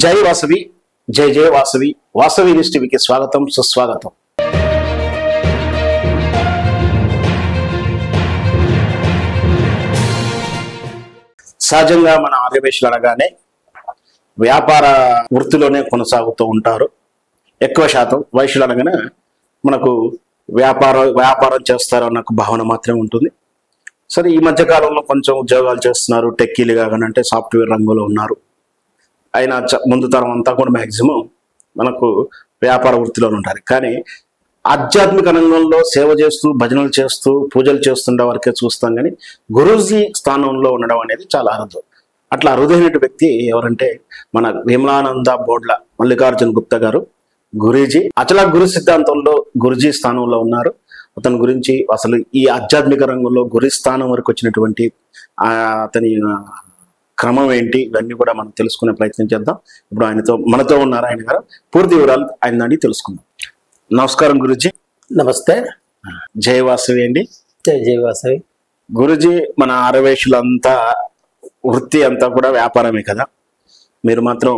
జై వాసవి, జై జయ వాసవి. వాసవి న్యూస్ టీవీకి స్వాగతం, సుస్వాగతం. సహజంగా మన ఆర్యవేశులు అనగానే వ్యాపార వృత్తిలోనే కొనసాగుతూ ఉంటారు. ఎక్కువ శాతం వైశ్యులు అనగానే మనకు వ్యాపారం చేస్తారు అన్న భావన మాత్రమే ఉంటుంది. సరే, ఈ మధ్య కాలంలో కొంచెం ఉద్యోగాలు చేస్తున్నారు, టెక్కీలుగా అంటే సాఫ్ట్వేర్ రంగంలో ఉన్నారు. అయినా ముందు తరం అంతా కూడా మ్యాక్సిమం మనకు వ్యాపార వృత్తిలో ఉంటారు. కానీ ఆధ్యాత్మిక రంగంలో సేవ చేస్తూ, భజనలు చేస్తూ, పూజలు చేస్తుండే వరకే చూస్తాం. కానీ గురూజీ స్థానంలో ఉండడం అనేది చాలా అరుదు. అట్లా అరుదైన వ్యక్తి ఎవరంటే మన విమలానంద బోడ్ల మల్లికార్జున గుప్తా గారు. గురూజీ అచల గురు సిద్ధాంతంలో గురుజీ స్థానంలో ఉన్నారు. అతని గురించి, అసలు ఈ ఆధ్యాత్మిక రంగంలో గురు స్థానం వరకు వచ్చినటువంటి అతని క్రమం ఏంటి, ఇవన్నీ కూడా మనం తెలుసుకునే ప్రయత్నం చేద్దాం. ఇప్పుడు మనతో ఉన్నారు ఆయన గారు. పూర్తి వివరాలు ఆయన అడిగి తెలుసుకుందాం. నమస్కారం గురుజీ. నమస్తే. జై వాసవి అండి. జై వాసవి. గురుజీ, మన ఆరవేశులంతా వృత్తి అంతా కూడా వ్యాపారమే కదా, మీరు మాత్రం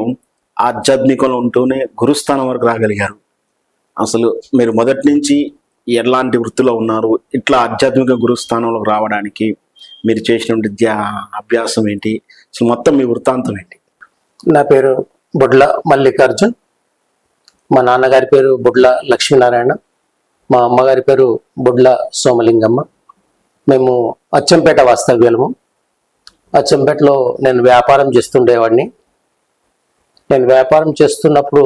ఆధ్యాత్మికంలో ఉంటూనే గురుస్థానం వరకు రాగలిగారు. అసలు మీరు మొదటి నుంచి ఎలాంటి వృత్తిలో ఉన్నారు, ఇట్లా ఆధ్యాత్మిక గురుస్థానంలోకి రావడానికి మీరు చేసిన విద్యా అభ్యాసం ఏంటి, అసలు మొత్తం మీ వృత్తాంతం ఏంటి? నా పేరు బొడ్ల మల్లికార్జున్. మా నాన్నగారి పేరు బొడ్ల లక్ష్మీనారాయణ. మా అమ్మగారి పేరు బొడ్ల సోమలింగమ్మ. మేము అచ్చంపేట వాస్తవ్యులము. అచ్చంపేటలో నేను వ్యాపారం చేస్తుండేవాడిని. నేను వ్యాపారం చేస్తున్నప్పుడు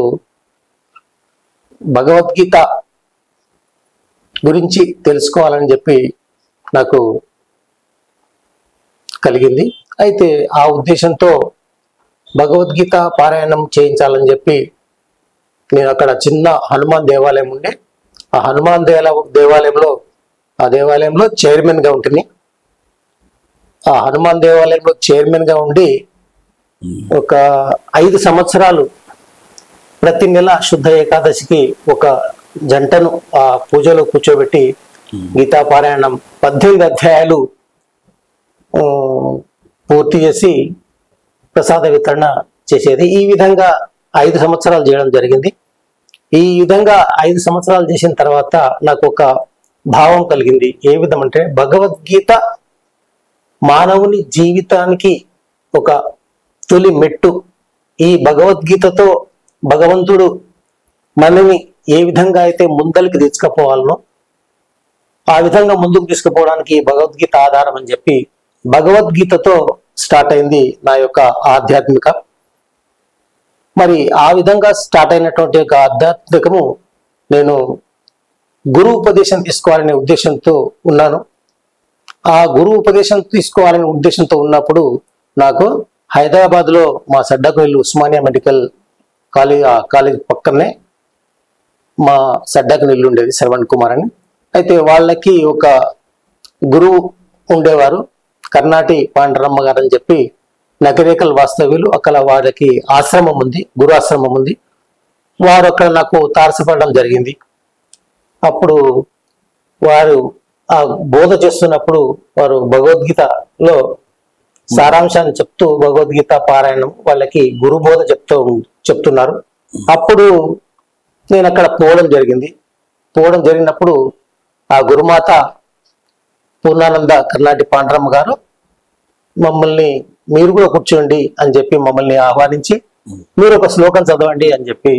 భగవద్గీత గురించి తెలుసుకోవాలని చెప్పి నాకు కలిగింది. అయితే ఆ ఉద్దేశంతో భగవద్గీత పారాయణం చేయించాలని చెప్పి నేను అక్కడ చిన్న హనుమాన్ దేవాలయం ఉండే, ఆ హనుమాన్ దేవాలయంలో చైర్మన్గా ఉంటుంది. ఆ హనుమాన్ దేవాలయంలో చైర్మన్గా ఉండి ఒక 5 సంవత్సరాలు ప్రతి నెల శుద్ధ ఏకాదశికి ఒక జంటను ఆ పూజలో కూర్చోబెట్టి గీతా పారాయణం 18 అధ్యాయాలు పూర్తి చేసి ప్రసాద వితరణ చేసేది. ఈ విధంగా 5 సంవత్సరాలు చేయడం జరిగింది. ఈ విధంగా 5 సంవత్సరాలు చేసిన తర్వాత నాకు ఒక భావం కలిగింది. ఏ విధం అంటే, భగవద్గీత మానవుని జీవితానికి ఒక తొలి మెట్టు. ఈ భగవద్గీతతో భగవంతుడు మనని ఏ విధంగా అయితే ముందరికి తీసుకుపోవాలనో ఆ విధంగా ముందుకు తీసుకుపోవడానికి భగవద్గీత ఆధారం అని చెప్పి భగవద్గీతతో స్టార్ట్ అయింది నా యొక్క ఆధ్యాత్మిక. మరి ఆ విధంగా స్టార్ట్ అయినటువంటి ఒక ఆధ్యాత్మికము నేను గురు ఉపదేశం తీసుకోవాలనే ఉద్దేశంతో ఉన్నాను. ఆ గురు ఉపదేశం తీసుకోవాలనే ఉద్దేశంతో ఉన్నప్పుడు నాకు హైదరాబాద్లో మా సడ్డకు వెళ్ళి ఉస్మానియా మెడికల్ కాలేజ్ పక్కనే మా సడ్డకు ఇల్లు ఉండేది, శ్రవణ్ కుమార్ అని. అయితే వాళ్ళకి ఒక గురువు ఉండేవారు, కర్ణాటి పాండరమ్మ గారు అని చెప్పి, నగరేకల్ వాస్తవ్యులు. అక్కడ వాళ్ళకి ఆశ్రమం ఉంది, గురు ఆశ్రమం ఉంది. వారు అక్కడ నాకు తారసపడడం జరిగింది. అప్పుడు వారు ఆ బోధ చేస్తున్నప్పుడు వారు భగవద్గీతలో సారాంశాన్ని చెప్తూ భగవద్గీత పారాయణం వాళ్ళకి గురు బోధ చెప్తున్నారు. అప్పుడు నేను అక్కడ పోవడం జరిగినప్పుడు ఆ గురుమాత పూర్ణానంద కర్ణాటి పాండరమ్మ గారు మమ్మల్ని, మీరు కూడా కూర్చోండి అని చెప్పి మమ్మల్ని ఆహ్వానించి, మీరు ఒక శ్లోకం చదవండి అని చెప్పి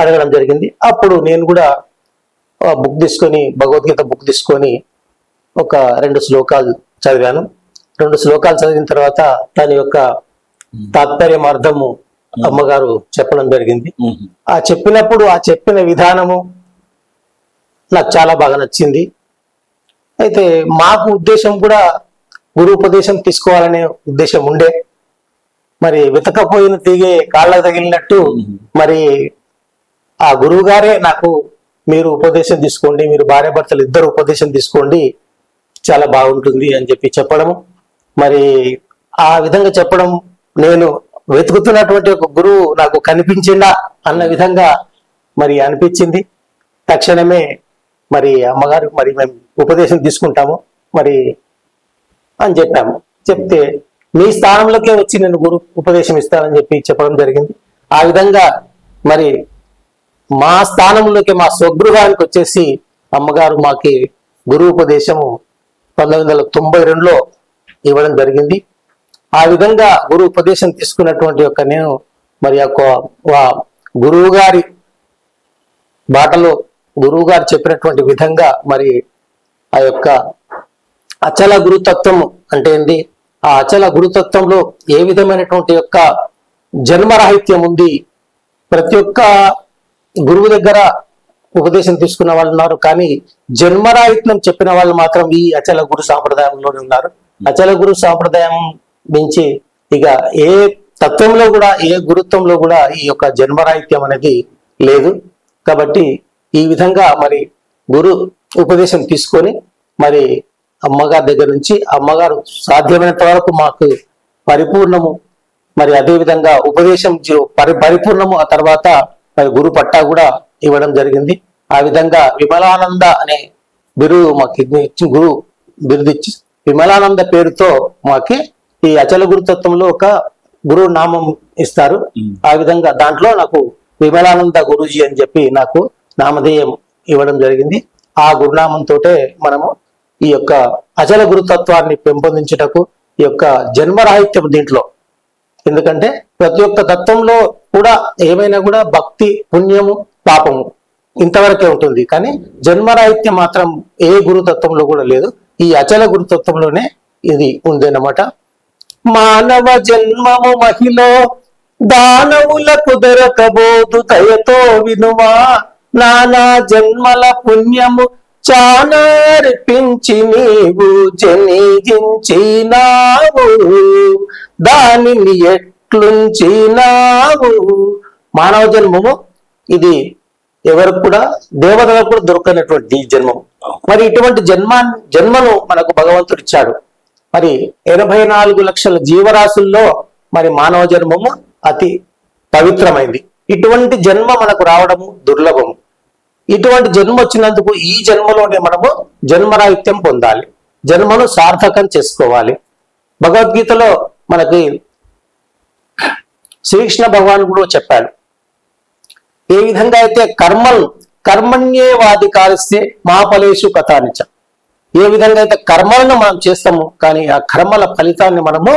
అడగడం జరిగింది. అప్పుడు నేను కూడా బుక్ తీసుకొని, భగవద్గీత బుక్ తీసుకొని ఒక 2 శ్లోకాలు చదివాను. 2 శ్లోకాలు చదివిన తర్వాత దాని యొక్క తాత్పర్యం, అర్థము అమ్మగారు చెప్పడం జరిగింది. ఆ చెప్పిన విధానము నాకు చాలా బాగా నచ్చింది. అయితే మాకు ఉద్దేశం కూడా గురు ఉపదేశం తీసుకోవాలనే ఉద్దేశం ఉండే. మరి వెతకపోయిన తీగే కాళ్ళకు తగిలినట్టు మరి ఆ గురువు గారే నాకు, మీరు ఉపదేశం తీసుకోండి, మీరు భార్యాభర్తలు ఇద్దరు ఉపదేశం తీసుకోండి, చాలా బాగుంటుంది అని చెప్పి చెప్పడము. మరి ఆ విధంగా చెప్పడం, నేను వెతుకుతున్నటువంటి ఒక గురువు నాకు కనిపించిందా అన్న విధంగా మరి అనిపించింది. తక్షణమే మరి అమ్మగారు, మరి మేము ఉపదేశం తీసుకుంటాము మరి అని చెప్పాము. చెప్తే మీ స్థానంలోకే వచ్చి నేను గురు ఉపదేశం ఇస్తానని చెప్పి చెప్పడం జరిగింది. ఆ విధంగా మరి మా స్థానంలోకి మా స్వగృహానికి వచ్చేసి అమ్మగారు మాకి గురు ఉపదేశము 1992లో ఇవ్వడం జరిగింది. ఆ విధంగా గురు ఉపదేశం తీసుకున్నటువంటి యొక్క నేను మరి గురువు గారి బాటలో గురువు గారు చెప్పినటువంటి విధంగా మరి ఆ యొక్క అచల గురుతత్వం అంటే ఏంటి, ఆ అచల గురుతత్వంలో ఏ విధమైనటువంటి యొక్క జన్మరాహిత్యం ఉంది. ప్రతి ఒక్క గురువు దగ్గర ఉపదేశం తీసుకున్న వాళ్ళు ఉన్నారు, కానీ జన్మరాహిత్యం చెప్పిన వాళ్ళు మాత్రం ఈ అచల గురు సాంప్రదాయంలోనే ఉన్నారు. అచల గురు సాంప్రదాయం నుంచి ఇక ఏ తత్వంలో కూడా ఏ గురుత్వంలో కూడా ఈ యొక్క జన్మరాహిత్యం అనేది లేదు. కాబట్టి ఈ విధంగా మరి గురు ఉపదేశం తీసుకొని మరి అమ్మగారి దగ్గర నుంచి అమ్మగారు సాధ్యమైనంత వరకు మాకు పరిపూర్ణము మరి అదే విధంగా ఉపదేశం పరిపూర్ణము ఆ తర్వాత మరి గురు పట్టా కూడా ఇవ్వడం జరిగింది. ఆ విధంగా విమలానంద అనే బిరుదు మాకు ఇచ్చి గురు బిరుదిచ్చి విమలానంద పేరుతో మాకి ఈ అచల గురుతత్వంలో ఒక గురువు నామం ఇస్తారు. ఆ విధంగా దాంట్లో నాకు విమలానంద గురూజీ అని చెప్పి నాకు నామధేయం ఇవ్వడం జరిగింది. ఆ గురునామంతో మనము ఈ యొక్క అచల గురుతత్వాన్ని పెంపొందించుటకు ఈ యొక్క జన్మరాహిత్యం దీంట్లో, ఎందుకంటే ప్రతి ఒక్క తత్వంలో కూడా ఏమైనా కూడా భక్తి పుణ్యము పాపము ఇంతవరకే ఉంటుంది, కానీ జన్మరాహిత్యం మాత్రం ఏ గురుతత్వంలో కూడా లేదు. ఈ అచల గురుతత్వంలోనే ఇది ఉందన్నమాట. మానవ జన్మము మహిళ దానవులకు దొరకబోదు దయతో వినుమా, నానా జన్మల పుణ్యము చానార్పించి నీవు జనిజించినావు, దానిని ఎట్లుంచినావు. మానవ జన్మము ఇది ఎవరికి కూడా దేవతలకు కూడా దొరకనటువంటి జన్మం. మరి ఇటువంటి జన్మను మనకు భగవంతుడు ఇచ్చాడు. మరి 84 లక్షల జీవరాశుల్లో మరి మానవ జన్మము అతి పవిత్రమైంది. ఇటువంటి జన్మ మనకు రావడము దుర్లభము. ఇటువంటి జన్మ వచ్చినందుకు ఈ జన్మలోనే మనము జన్మరాహిత్యం పొందాలి, జన్మను సార్థకం చేసుకోవాలి. భగవద్గీతలో మనకి శ్రీకృష్ణ భగవాన్ కూడా చెప్పాడు, ఏ విధంగా అయితే కర్మణ్యేవాధికారిస్తే మా ఫలేషు కథానిచ, ఏ విధంగా అయితే కర్మలను మనం చేస్తాము కానీ ఆ కర్మల ఫలితాన్ని మనము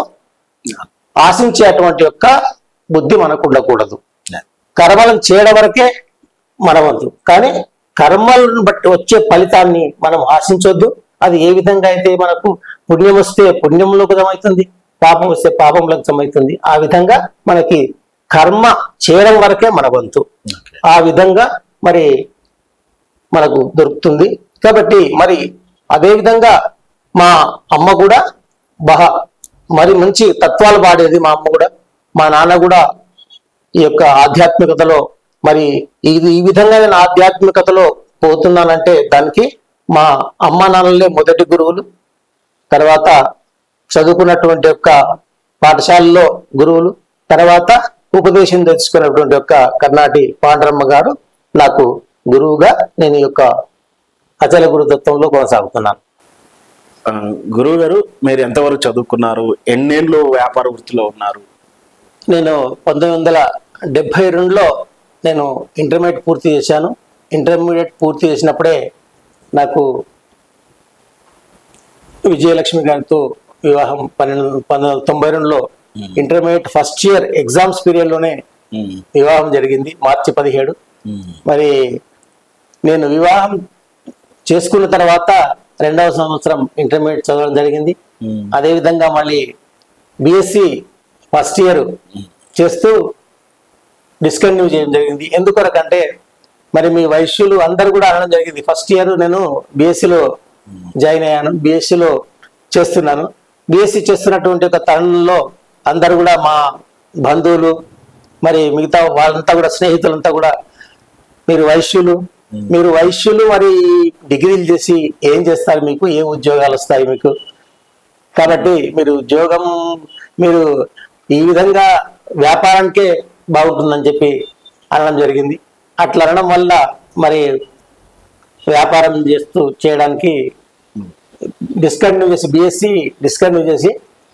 ఆశించేటువంటి యొక్క బుద్ధి మనకు ఉండకూడదు. కర్మలను చేయడం వరకే మన వంతు, కానీ కర్మలను బట్టి వచ్చే ఫలితాన్ని మనం ఆశించొద్దు. అది ఏ విధంగా అయితే మనకు పుణ్యం వస్తే పుణ్యంలో అవుతుంది, పాపం వస్తే పాపంలో అవుతుంది. ఆ విధంగా మనకి కర్మ చేయడం వరకే మన వంతు. ఆ విధంగా మరి మనకు దొరుకుతుంది. కాబట్టి మరి అదే విధంగా మా అమ్మ కూడా మరి మంచి తత్వాలు పాడేది. మా అమ్మ కూడా, మా నాన్న కూడా ఈ యొక్క ఆధ్యాత్మికతలో మరి ఈ విధంగా నేను ఆధ్యాత్మికతలో పోతున్నానంటే దానికి మా అమ్మ నాన్నలే మొదటి గురువులు. తర్వాత చదువుకున్నటువంటి యొక్క పాఠశాలలో గురువులు, తర్వాత ఉపదేశం తెచ్చుకున్నటువంటి యొక్క కర్ణాటి పాండరమ్మ గారు నాకు గురువుగా నేను ఈ యొక్క అచల గురుతత్వంలో కొనసాగుతున్నాను. గురువు గారు, మీరు ఎంతవరకు చదువుకున్నారు? ఎన్నేళ్ళు వ్యాపార వృత్తిలో ఉన్నారు? నేను 1972లో నేను ఇంటర్మీడియట్ పూర్తి చేశాను. ఇంటర్మీడియట్ పూర్తి చేసినప్పుడే నాకు విజయలక్ష్మి గారితో వివాహం 1992లో ఇంటర్మీడియట్ ఫస్ట్ ఇయర్ ఎగ్జామ్స్ పీరియడ్లోనే వివాహం జరిగింది, మార్చి 17. మరి నేను వివాహం చేసుకున్న తర్వాత 2వ సంవత్సరం ఇంటర్మీడియట్ చదవడం జరిగింది. అదేవిధంగా మళ్ళీ బిఎస్సి ఫస్ట్ ఇయర్ చేస్తూ డిస్కంటిన్యూ చేయడం జరిగింది. ఎందుకొరకంటే మరి మీ వైశ్యులు అందరు కూడా అనడం జరిగింది. ఫస్ట్ ఇయర్ నేను బిఎస్సిలో జాయిన్ అయ్యాను, బిఎస్సిలో చేస్తున్నాను. బిఎస్సి చేస్తున్నటువంటి ఒక తరుణంలో అందరు కూడా మా బంధువులు మరి మిగతా వాళ్ళంతా కూడా స్నేహితులంతా కూడా మీరు వైశ్యులు మరి డిగ్రీలు చేసి ఏం చేస్తారు, మీకు ఏ ఉద్యోగాలు వస్తాయి మీకు, కాబట్టి మీరు ఈ విధంగా వ్యాపారానికే బాగుంటుందని చెప్పి అనడం జరిగింది. అట్లా అనడం వల్ల మరి వ్యాపారం చేయడానికి డిస్కంటిన్యూ చేసి బిఎస్సి డిస్కంటిన్యూ చేసి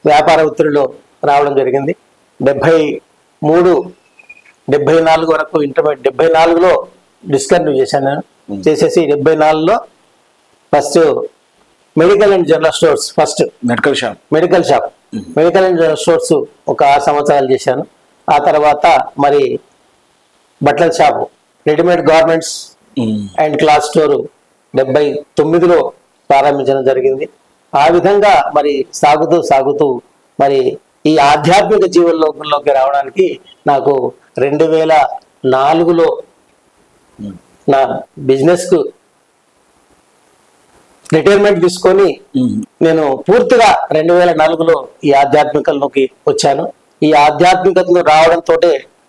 వ్యాపార వృత్తిలో రావడం జరిగింది. 73, 74 వరకు ఇంటర్మీడియట్, 74లో డిస్కంటిన్యూ చేశాను నేను. చేసేసి 74లో first medical and general stores, first medical shop medical and general stores ఒక 6 సంవత్సరాలు చేశాను. ఆ తర్వాత మరి బట్టల shop, readymade garments and cloth store 79లో ప్రారంభించడం జరిగింది. ఆ విధంగా మరి సాగుతూ మరి ఈ ఆధ్యాత్మిక జీవనంలోకి రావడానికి నాకు 2004లో నా బిజినెస్ కు రిటైర్మెంట్ తీసుకొని నేను పూర్తిగా 2004లో ఈ ఆధ్యాత్మికలోకి వచ్చాను. ఈ ఆధ్యాత్మికతలో రావడంతో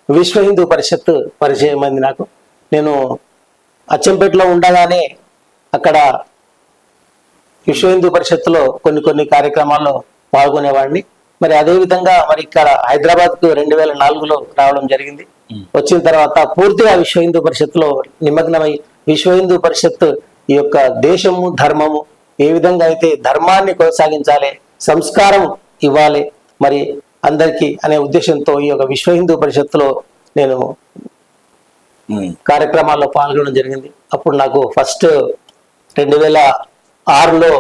విశ్వ హిందూ పరిషత్ పరిచయం అయింది నాకు. నేను అచ్చంపేటలో ఉండగానే అక్కడ విశ్వ హిందూ పరిషత్తులో కొన్ని కార్యక్రమాల్లో పాల్గొనేవాడిని. మరి అదేవిధంగా మరి ఇక్కడ హైదరాబాద్కు 2004లో రావడం జరిగింది. వచ్చిన తర్వాత పూర్తిగా విశ్వ హిందూ పరిషత్తులో నిమగ్నమై విశ్వ హిందూ పరిషత్ ఈ యొక్క దేశము ధర్మము ఏ విధంగా అయితే ధర్మాన్ని కొనసాగించాలి, సంస్కారం ఇవ్వాలి మరి అందరికీ అనే ఉద్దేశంతో ఈ యొక్క విశ్వ హిందూ పరిషత్తులో నేను కార్యక్రమాల్లో పాల్గొనడం జరిగింది. అప్పుడు నాకు ఫస్ట్ 2006లో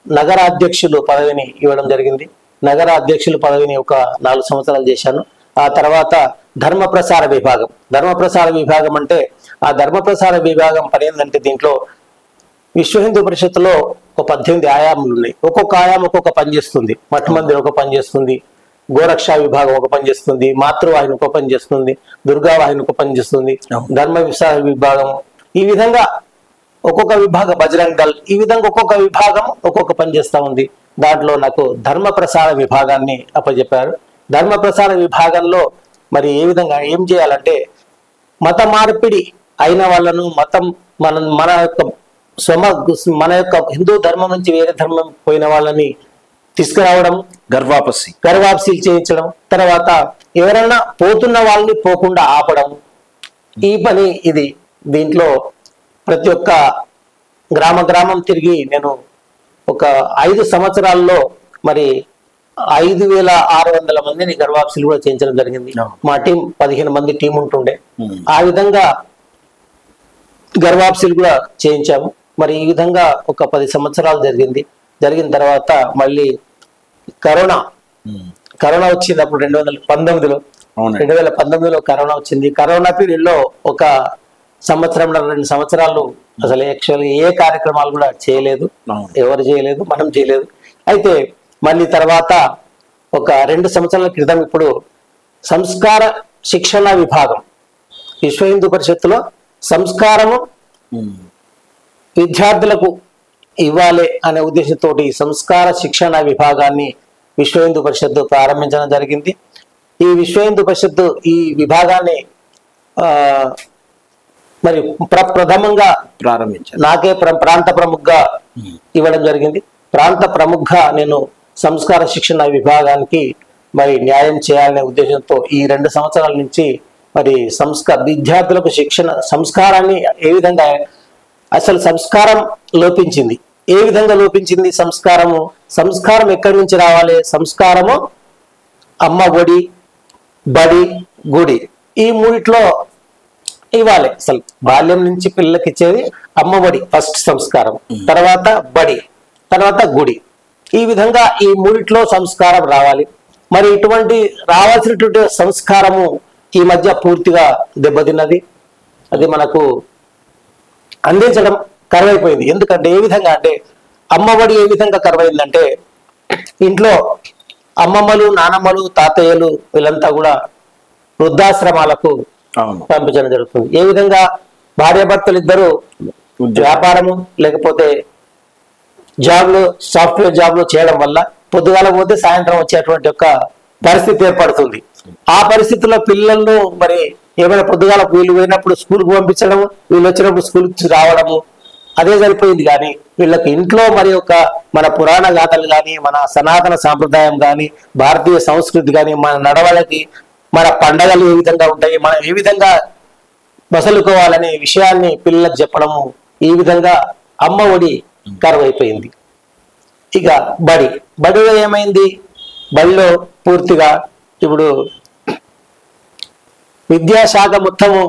నగర అధ్యక్షులు పదవిని ఇవ్వడం జరిగింది. నగర అధ్యక్షుల పదవిని ఒక 4 సంవత్సరాలు చేశాను. ఆ తర్వాత ధర్మ ప్రసార విభాగం అంటే ఆ ధర్మ ప్రసార విభాగం పని ఏంటంటే దీంట్లో విశ్వ హిందూ పరిషత్తులో ఒక 18 ఆయాములు ఉన్నాయి. ఒక్కొక్క ఆయామం ఒక్కొక్క పని చేస్తుంది. మఠమందిరం ఒక పని చేస్తుంది, గోరక్షా విభాగం ఒక పని చేస్తుంది, మాతృవాహిని ఒక పని చేస్తుంది, దుర్గావాహిని ఒక పని చేస్తుంది, ధర్మ ప్రసార విభాగం, ఈ విధంగా ఒక్కొక్క విభాగం, బజరంగ్ దళ్, ఈ విధంగా ఒక్కొక్క విభాగం ఒక్కొక్క పని చేస్తూ ఉంది. దాంట్లో నాకు ధర్మ ప్రసార విభాగాన్ని అప్పచెప్పారు. ధర్మ ప్రసార విభాగంలో మరి ఏ విధంగా ఏం చేయాలంటే మత మార్పిడి అయిన వాళ్ళను మన యొక్క హిందూ ధర్మం నుంచి వేరే ధర్మం పోయిన వాళ్ళని తీసుకురావడం, గర్వాపసి చేయించడం, తర్వాత ఎవరైనా పోతున్న వాళ్ళని పోకుండా ఆపడం, ఈ పని ఇది. దీంట్లో ప్రతి ఒక్క గ్రామం తిరిగి నేను ఒక 5 సంవత్సరాల్లో మరి 5600 మందిని గర్వాప్సీలు కూడా చేయించడం జరిగింది. మా టీం 15 మంది టీం ఉంటుండే. ఆ విధంగా గర్వాప్సీలు కూడా చేయించాము. మరి ఈ విధంగా ఒక 10 సంవత్సరాలు జరిగిన తర్వాత మళ్ళీ కరోనా వచ్చింది. అప్పుడు 2019లో కరోనా వచ్చింది. కరోనా పీరియడ్ లో ఒక 2 సంవత్సరాలు అసలు యాక్చువల్గా ఏ కార్యక్రమాలు కూడా చేయలేదు, ఎవరు చేయలేదు, మనం చేయలేదు. అయితే మళ్ళీ తర్వాత ఒక 2 సంవత్సరాల క్రితం ఇప్పుడు సంస్కార శిక్షణ విభాగం విశ్వ హిందూ పరిషత్తులో సంస్కారము విద్యార్థులకు ఇవ్వాలి అనే ఉద్దేశంతో సంస్కార శిక్షణ విభాగాన్ని విశ్వ హిందూ పరిషత్తు ప్రారంభించడం జరిగింది. ఈ విశ్వ హిందూ పరిషత్తు ఈ విభాగాన్ని మరి ప్రథమంగా నాకే ప్రాంత ప్రముఖగా ఇవ్వడం జరిగింది. ప్రాంత ప్రముఖగా నేను సంస్కార శిక్షణ విభాగానికి మరి న్యాయం చేయాలనే ఉద్దేశంతో ఈ 2 సంవత్సరాల నుంచి మరి విద్యార్థులకు సంస్కారాన్ని ఏ విధంగా అసలు సంస్కారం లోపించింది, ఏ విధంగా లోపించింది సంస్కారం ఎక్కడి నుంచి రావాలి? సంస్కారము అమ్మ ఒడి, బడి, గుడి, ఈ మూడిట్లో ఇవ్వాలి. అసలు బాల్యం నుంచి పిల్లలకి ఇచ్చేది అమ్మ ఒడి ఫస్ట్ సంస్కారం, తర్వాత బడి, తర్వాత గుడి. ఈ విధంగా ఈ మూడిట్లో సంస్కారం రావాలి. మరి ఇటువంటి రావాల్సినటువంటి సంస్కారము ఈ మధ్య పూర్తిగా దెబ్బతిన్నది. అది మనకు అందించడం కరువైపోయింది. ఎందుకంటే ఏ విధంగా అంటే అమ్మఒడి ఏ విధంగా కరువైందంటే ఇంట్లో అమ్మమ్మలు, నానమ్మలు, తాతయ్యలు వీళ్ళంతా కూడా వృద్ధాశ్రమాలకు పంపించడం జరుగుతుంది. ఏ విధంగా భార్యాభర్తలు ఇద్దరు వ్యాపారము లేకపోతే జాబ్లు, సాఫ్ట్వేర్ జాబ్లు చేయడం వల్ల పొద్దుగాల పోతే సాయంత్రం వచ్చేటువంటి ఒక పరిస్థితి ఏర్పడుతుంది. ఆ పరిస్థితుల్లో పిల్లలను మరి ఏమైనా పొద్దుగాల వీళ్ళు పోయినప్పుడు స్కూల్కి పంపించడం, వీళ్ళు వచ్చినప్పుడు స్కూల్కి రావడము, అదే సరిపోయింది. కానీ వీళ్ళకి ఇంట్లో మరి మన పురాణ గాథలు కానీ, మన సనాతన సాంప్రదాయం కానీ, భారతీయ సంస్కృతి కానీ, మన నడవడికి, మన పండగలు ఏ విధంగా ఉంటాయి, మనం ఏ విధంగా మసలుకోవాలనే విషయాన్ని పిల్లలకు చెప్పడము, ఈ విధంగా అమ్మ ఒడి కరువైపోయింది. ఇక బడిలో ఏమైంది? బడిలో పూర్తిగా ఇప్పుడు విద్యాశాఖ మొత్తము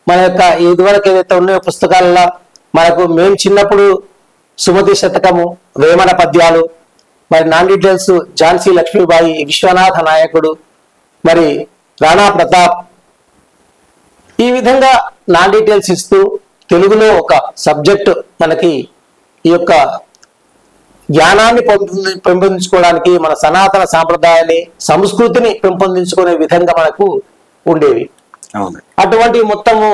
మన యొక్క ఇదివరకు ఏదైతే ఉన్నాయో పుస్తకాలలో మనకు మేము చిన్నప్పుడు సుమతి శతకము, వేమన పద్యాలు, మరి నాన్ డీటెయిల్స్ ఝాన్సీ లక్ష్మీబాయి, విశ్వనాథ నాయకుడు, మరి రాణా ప్రతాప్, ఈ విధంగా నాన్ డీటెయిల్స్ ఇస్తూ తెలుగులో ఒక సబ్జెక్ట్ మనకి ఈ యొక్క జ్ఞానాన్ని పెంపొందించుకోవడానికి మన సనాతన సాంప్రదాయాన్ని సంస్కృతిని పెంపొందించుకునే విధంగా మనకు ఉండేవి. అటువంటి మొత్తము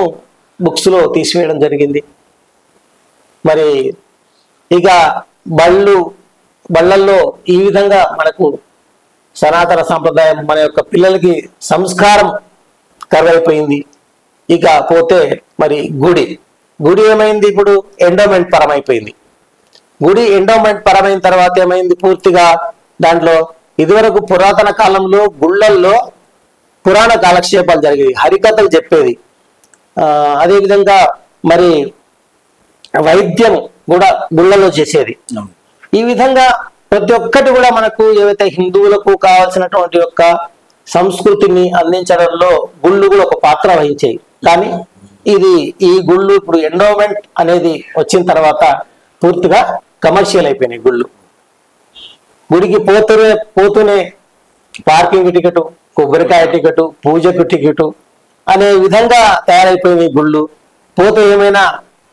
బుక్స్ లో తీసివేయడం జరిగింది. మరి ఇక బళ్ళల్లో ఈ విధంగా మనకు సనాతన సాంప్రదాయం మన యొక్క పిల్లలకి సంస్కారం కరువైపోయింది. ఇక పోతే మరి గుడి ఏమైంది, ఇప్పుడు ఎండోమెంట్ పరమైపోయింది. గుడి ఎండోమెంట్ పరమైన తర్వాత ఏమైంది, పూర్తిగా దాంట్లో ఇదివరకు పురాతన కాలంలో గుళ్ళల్లో పురాణ కాలక్షేపాలు జరిగేది, హరికథలు చెప్పేది. అదేవిధంగా మరి వైద్యం కూడా గుళ్ళలో చేసేది. ఈ విధంగా ప్రతి ఒక్కటి కూడా మనకు ఏవైతే హిందువులకు కావాల్సినటువంటి యొక్క సంస్కృతిని అందించడంలో గుళ్ళు కూడా ఒక పాత్ర వహించాయి. కానీ ఈ గుళ్ళు ఇప్పుడు ఎండోమెంట్ అనేది వచ్చిన తర్వాత పూర్తిగా కమర్షియల్ అయిపోయినాయి. గుడికి పోతూనే పార్కింగ్ టికెట్, కొబ్బరికాయ టికెట్, పూజకు టికెట్ అనే విధంగా తయారైపోయినాయి గుళ్ళు. పోతే ఏమైనా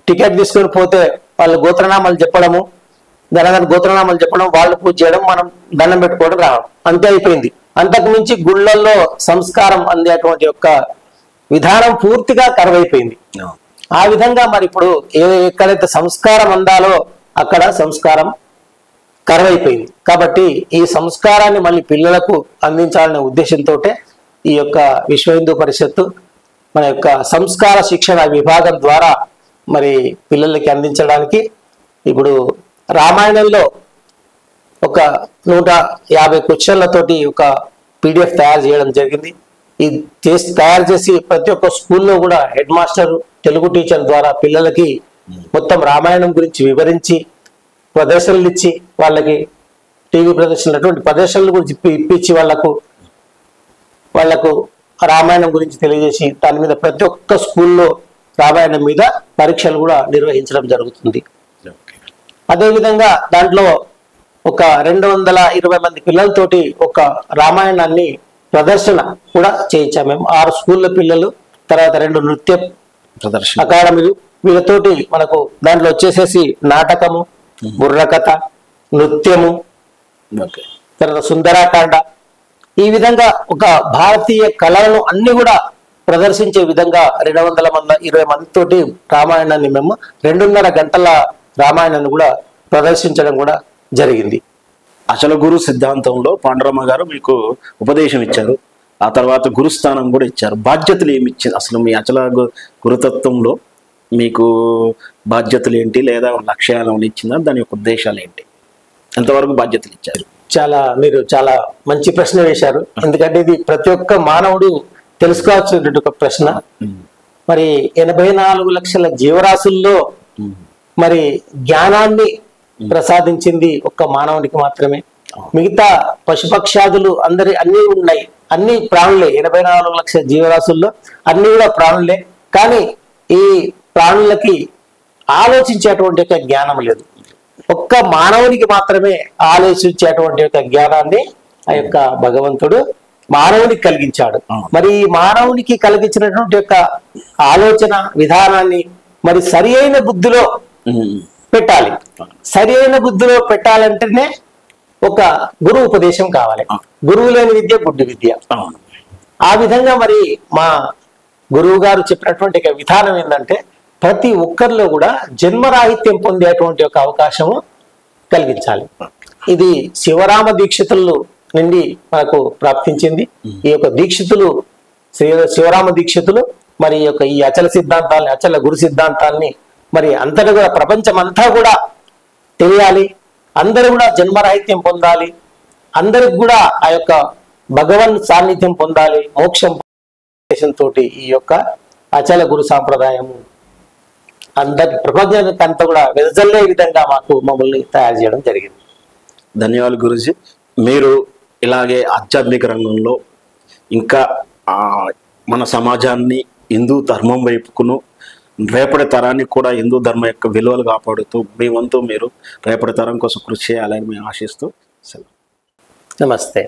టికెట్ తీసుకొని పోతే వాళ్ళు గోత్రనామాలు చెప్పడము, గణగణ గోత్రనామాలు చెప్పడం, వాళ్ళు పూజ చేయడం, మనం దండం పెట్టుకోవడం, రావడం, అంతే అయిపోయింది. అంతకు మించి గుళ్ళల్లో సంస్కారం అందేటువంటి యొక్క విధానం పూర్తిగా కరువైపోయింది. ఆ విధంగా మరి ఇప్పుడు ఎక్కడైతే సంస్కారం అందాలో అక్కడ సంస్కారం కరువైపోయింది. కాబట్టి ఈ సంస్కారాన్ని మళ్ళీ పిల్లలకు అందించాలనే ఉద్దేశంతో ఈ యొక్క విశ్వ హిందూ పరిషత్తు మన యొక్క సంస్కార శిక్షణ విభాగం ద్వారా మరి పిల్లలకి అందించడానికి ఇప్పుడు రామాయణంలో ఒక 150 క్వశ్చన్లతోటి ఒక PDF తయారు చేయడం జరిగింది. ఈ తయారు చేసి ప్రతి ఒక్క స్కూల్లో కూడా హెడ్ మాస్టర్, తెలుగు టీచర్ ద్వారా పిల్లలకి మొత్తం రామాయణం గురించి వివరించి ప్రదర్శనలు ఇచ్చి, వాళ్ళకి టీవీ ప్రదర్శనలు అటువంటి ప్రదర్శనలు గురించి ఇప్పించి వాళ్లకు రామాయణం గురించి తెలియజేసి దాని మీద ప్రతి ఒక్క స్కూల్లో రామాయణం మీద పరీక్షలు కూడా నిర్వహించడం జరుగుతుంది. అదేవిధంగా దాంట్లో ఒక 220 మంది పిల్లలతోటి ఒక రామాయణాన్ని ప్రదర్శన కూడా చేయించాము మేము. 6 స్కూళ్ళ పిల్లలు, తర్వాత 2 నృత్య ప్రదర్శన అకాడమీలు, వీళ్ళతోటి మనకు దాంట్లో వచ్చేసేసి నాటకము, బుర్రకథ, నృత్యము, తర్వాత సుందరాకాండ, ఈ విధంగా ఒక భారతీయ కళలను అన్ని కూడా ప్రదర్శించే విధంగా 220 మందితోటి రామాయణాన్ని మేము 2.5 గంటల రామాయణాన్ని కూడా ప్రదర్శించడం కూడా జరిగింది. అచల గురు సిద్ధాంతంలో పాండురమ్మ గారు మీకు ఉపదేశం ఇచ్చారు, ఆ తర్వాత గురుస్థానం కూడా ఇచ్చారు. బాధ్యతలు ఏమి ఇచ్చారు అసలు మీ అచల గురుతత్వంలో? మీకు బాధ్యతలు ఏంటి, లేదా లక్ష్యాలు ఇచ్చిందా, దాని యొక్క ఉద్దేశాలు ఏంటి, ఎంతవరకు బాధ్యతలు ఇచ్చారు? మీరు చాలా మంచి ప్రశ్న వేశారు. ఎందుకంటే ఇది ప్రతి ఒక్క మానవుడు తెలుసుకోవాల్సిన ఒక ప్రశ్న. మరి 84 లక్షల జీవరాశుల్లో మరి జ్ఞానాన్ని ప్రసాదించింది ఒక్క మానవునికి మాత్రమే. మిగతా పశుపక్షాదులు అన్ని ఉన్నాయి, అన్ని ప్రాణులే. 84 లక్షల జీవరాశుల్లో అన్ని కూడా ప్రాణులే. కానీ ఈ ప్రాణులకి ఆలోచించేటువంటి యొక్క జ్ఞానం లేదు. ఒక్క మానవునికి మాత్రమే ఆలోచించేటువంటి యొక్క జ్ఞానాన్ని ఆ యొక్క భగవంతుడు మానవునికి కలిగించాడు. మరి ఈ మానవునికి కలిగించినటువంటి యొక్క ఆలోచన విధానాన్ని మరి సరి అయిన బుద్ధిలో పెట్టాలి. సరి అయిన బుద్ధిలో పెట్టాలంటేనే ఒక గురువు ఉపదేశం కావాలి. గురువు లేని విద్య గుడ్డి విద్య. ఆ విధంగా మరి మా గురువు గారు చెప్పినటువంటి విధానం ఏంటంటే ప్రతి ఒక్కరిలో కూడా జన్మరాహిత్యం పొందేటువంటి ఒక అవకాశము కలిగించాలి. ఇది శివరామ దీక్షితులు నుండి మనకు ప్రాప్తించింది. ఈ యొక్క దీక్షితులు శివరామ దీక్షితులు మరి ఈ అచల సిద్ధాంతాలని, అచల గురు సిద్ధాంతాన్ని మరి అంతటా కూడా ప్రపంచం అంతా కూడా తెలియాలి, అందరూ కూడా జన్మరాహిత్యం పొందాలి, అందరికి కూడా ఆ యొక్క భగవన్ సాన్నిధ్యం పొందాలి, మోక్షం తోటి ఈ యొక్క అచల గురు సాంప్రదాయము అందరి ప్రపంచానికి అంతా కూడా వెదజల్లే విధంగా మమ్మల్ని తయారు చేయడం జరిగింది. ధన్యవాదాలు గురూజీ. మీరు ఇలాగే ఆధ్యాత్మిక రంగంలో ఇంకా మన సమాజాన్ని హిందూ ధర్మం వైపుకును రేపటి తరానికి కూడా హిందూ ధర్మం యొక్క విలువలు కాపాడుతూ మీ వంతు మీరు రేపటి తరం కోసం కృషి చేయాలని మేము ఆశిస్తూ సెలవు. నమస్తే.